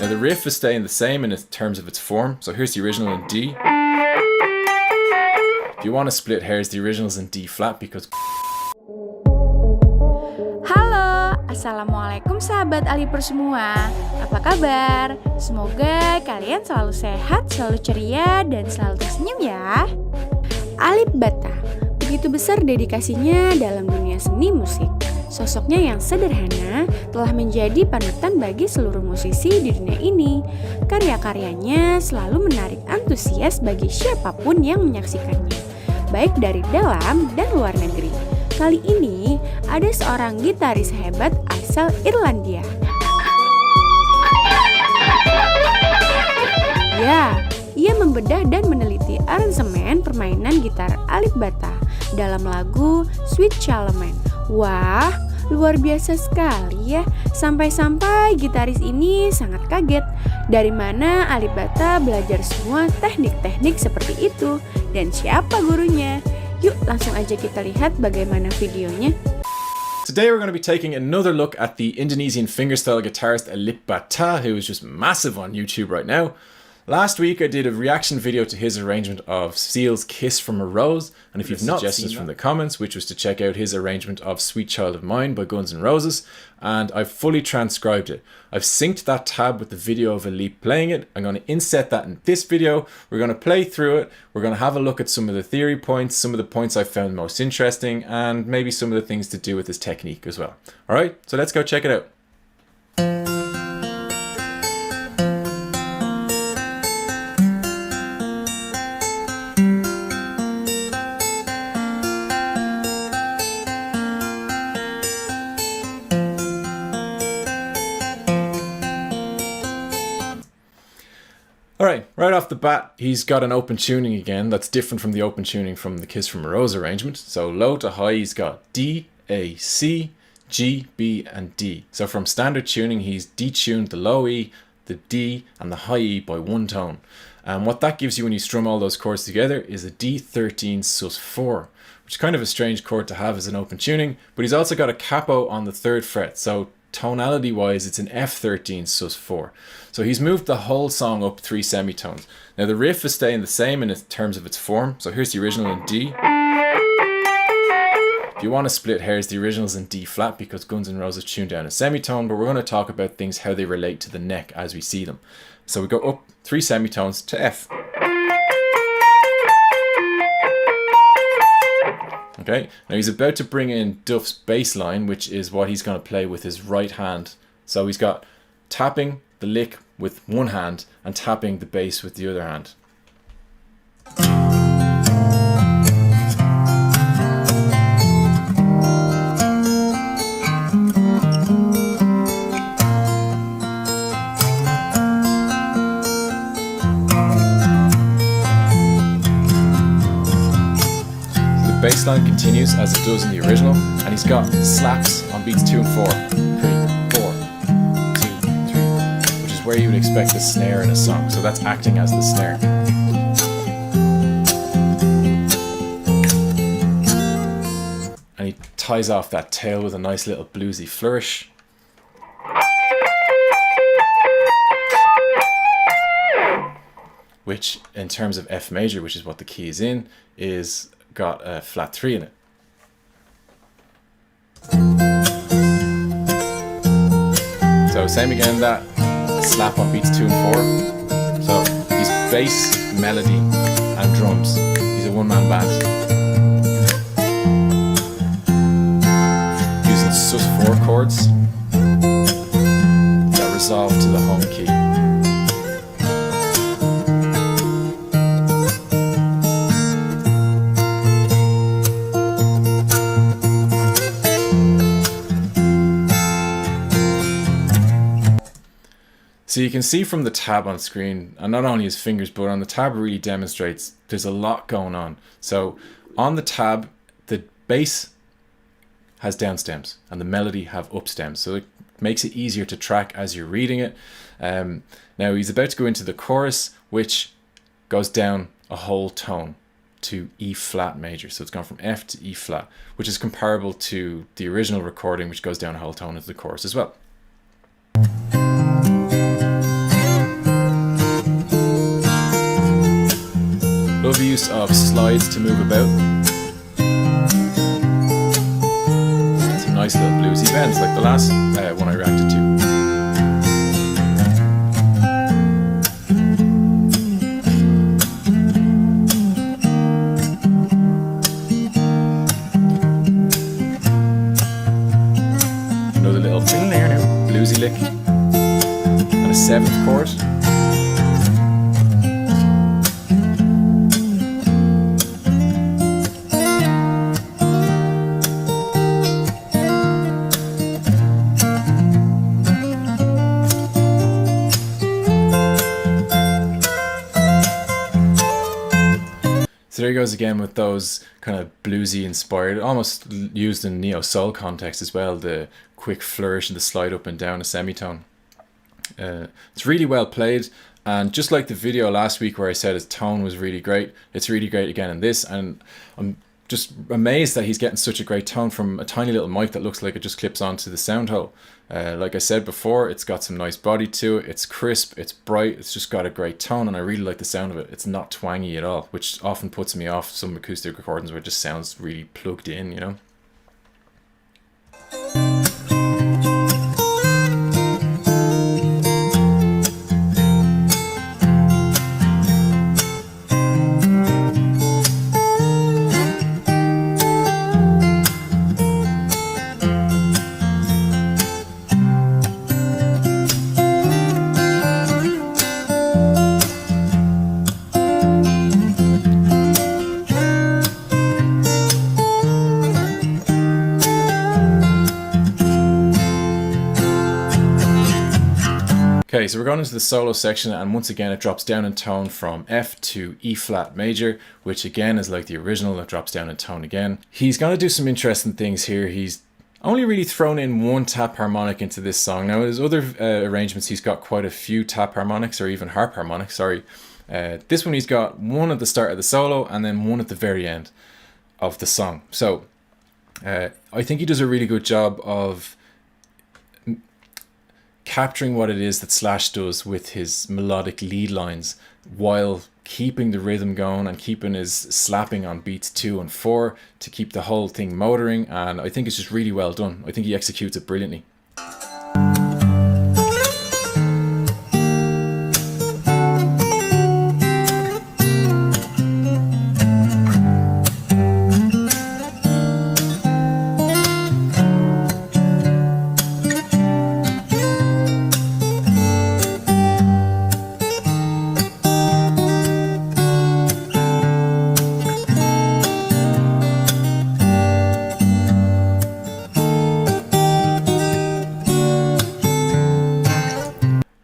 Now the riff is staying the same in terms of its form. So here's the original in D. If you want to split hairs, the original's in D flat because... Halo, Assalamualaikum sahabat Alipur semua. Apa kabar? Semoga kalian selalu sehat, selalu ceria, dan selalu tersenyum ya. Alip Bata, begitu besar dedikasinya dalam dunia seni musik. Sosoknya yang sederhana telah menjadi panutan bagi seluruh musisi di dunia ini. Karya-karyanya selalu menarik antusias bagi siapapun yang menyaksikannya, baik dari dalam dan luar negeri. Kali ini ada seorang gitaris hebat asal Irlandia. Ya, ia membedah dan meneliti aransemen permainan gitar Alip Bata dalam lagu Sweet Charlemagne. Wah, luar biasa sekali ya. Sampai-sampai gitaris ini sangat kaget. Dari mana Alip Bata belajar semua teknik-teknik seperti itu? Dan siapa gurunya? Yuk langsung aja kita lihat bagaimana videonya. Today we're going to be taking another look at the Indonesian fingerstyle guitarist Alip Bata, who is just massive on YouTube right now. Last week I did a reaction video to his arrangement of Seal's Kiss from a Rose, and if you've not suggestions from the comments, which was to check out his arrangement of Sweet Child of Mine by Guns N' Roses, and I've fully transcribed it. I've synced that tab with the video of Alip playing it. I'm going to inset that in this video. We're going to play through it. We're going to have a look at some of the theory points, some of the points I found most interesting, and maybe some of the things to do with his technique as well. Alright, so let's go check it out. Alright, right off the bat, he's got an open tuning again that's different from the open tuning from the Kiss from a Rose arrangement. So low to high, he's got D, A, C, G, B, and D. So from standard tuning, he's detuned the low E, the D, and the high E by one tone. And what that gives you when you strum all those chords together is a D13 sus4, which is kind of a strange chord to have as an open tuning, but he's also got a capo on the 3rd fret. So tonality wise, it's an F13 sus4. So he's moved the whole song up 3 semitones. Now the riff is staying the same in terms of its form. So here's the original in D. If you want to split hairs, the original's in D flat because Guns N' Roses tuned down a semitone, but we're going to talk about things, how they relate to the neck as we see them. So we go up 3 semitones to F. Okay, now he's about to bring in Duff's bass line, which is what he's going to play with his right hand. So he's got tapping the lick with one hand and tapping the bass with the other hand. The bass line continues as it does in the original, and he's got slaps on beats 2 and 4. 3, 4, 2, 3, which is where you would expect the snare in a song, so that's acting as the snare. And he ties off that tail with a nice little bluesy flourish. Which, in terms of F major, which is what the key is in, is got a flat 3 in it. So same again, that slap on beats 2 and 4. So he's bass, melody and drums. He's a one-man band. Using sus4 chords that resolve to the home key. So you can see from the tab on screen, and not only his fingers, but on the tab really demonstrates there's a lot going on. So on the tab, the bass has down stems and the melody have up stems. So it makes it easier to track as you're reading it. Now he's about to go into the chorus, which goes down a whole tone to E flat major. So it's gone from F to E flat, which is comparable to the original recording, which goes down a whole tone into the chorus as well. the use of slides to move about. Some nice little bluesy bends like the last one I reacted to. Another little bluesy lick and a 7th chord. So there he goes again with those kind of bluesy inspired, almost used in neo-soul context as well, the quick flourish and the slide up and down a semitone. It's really well played, and just like the video last week where I said his tone was really great, it's really great again in this, and I'm just amazed that he's getting such a great tone from a tiny little mic that looks like it just clips onto the sound hole. Like I said before, it's got some nice body to it, it's crisp, it's bright, it's just got a great tone, and I really like the sound of it. It's not twangy at all, which often puts me off some acoustic recordings where it just sounds really plugged in, you know? Okay, so we're going into the solo section, and once again it drops down in tone from F to E flat major, which again is like the original, it drops down in tone again. He's going to do some interesting things here. He's only really thrown in one tap harmonic into this song. Now his other arrangements, he's got quite a few tap harmonics, or even harp harmonics, sorry. This one he's got one at the start of the solo and then one at the very end of the song. So I think he does a really good job of capturing what it is that Slash does with his melodic lead lines while keeping the rhythm going and keeping his slapping on beats 2 and 4 to keep the whole thing motoring, and I think it's just really well done. I think he executes it brilliantly.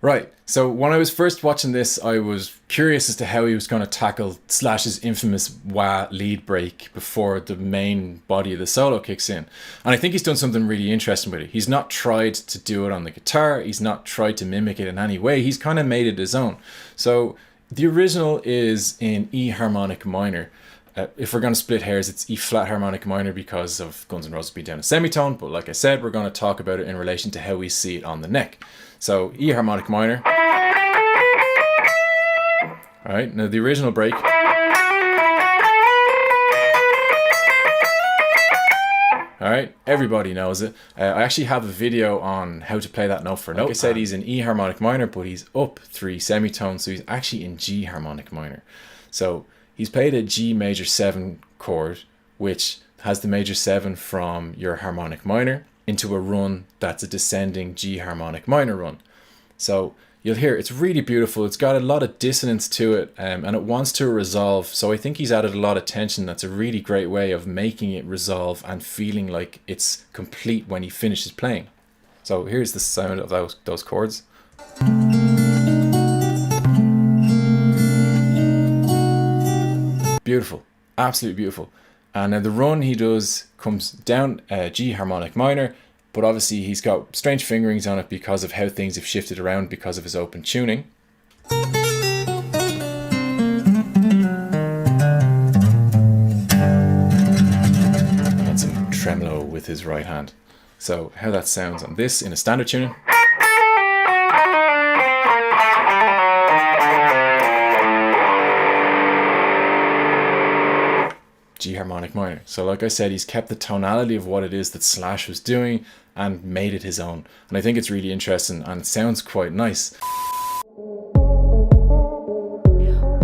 Right, so when I was first watching this, I was curious as to how he was going to tackle Slash's infamous wah lead break before the main body of the solo kicks in. And I think he's done something really interesting with it. He's not tried to do it on the guitar, he's not tried to mimic it in any way, he's kind of made it his own. So the original is in E harmonic minor. If we're going to split hairs, it's E flat harmonic minor because of Guns N' Roses being down a semitone, but like I said, we're going to talk about it in relation to how we see it on the neck. So E harmonic minor. Alright, now the original break. Alright, everybody knows it. I actually have a video on how to play that note for note. Like I said, he's in E harmonic minor, but he's up 3 semitones, so he's actually in G harmonic minor. So he's played a G major 7 chord, which has the major 7 from your harmonic minor into a run that's a descending G harmonic minor run. So you'll hear it's really beautiful. It's got a lot of dissonance to it, and it wants to resolve. So I think he's added a lot of tension. That's a really great way of making it resolve and feeling like it's complete when he finishes playing. So here's the sound of those chords. Beautiful, absolutely beautiful. And then the run he does comes down G harmonic minor, but obviously he's got strange fingerings on it because of how things have shifted around because of his open tuning. And some tremolo with his right hand. So how that sounds on this in a standard tuning. G harmonic minor. So like I said, he's kept the tonality of what it is that Slash was doing and made it his own. And I think it's really interesting and it sounds quite nice.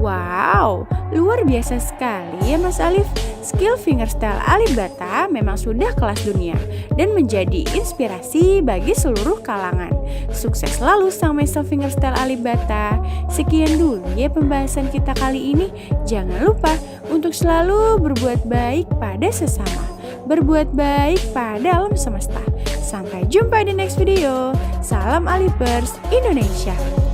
Wow, luar biasa sekali ya Mas Alif. Skill fingerstyle Alif Bata memang sudah kelas dunia dan menjadi inspirasi bagi seluruh kalangan. Sukses selalu sang maestro fingerstyle Alif Bata. Sekian dulu ya pembahasan kita kali ini. Jangan lupa untuk selalu berbuat baik pada sesama, berbuat baik pada alam semesta. Sampai jumpa di next video. Salam Alifers Indonesia.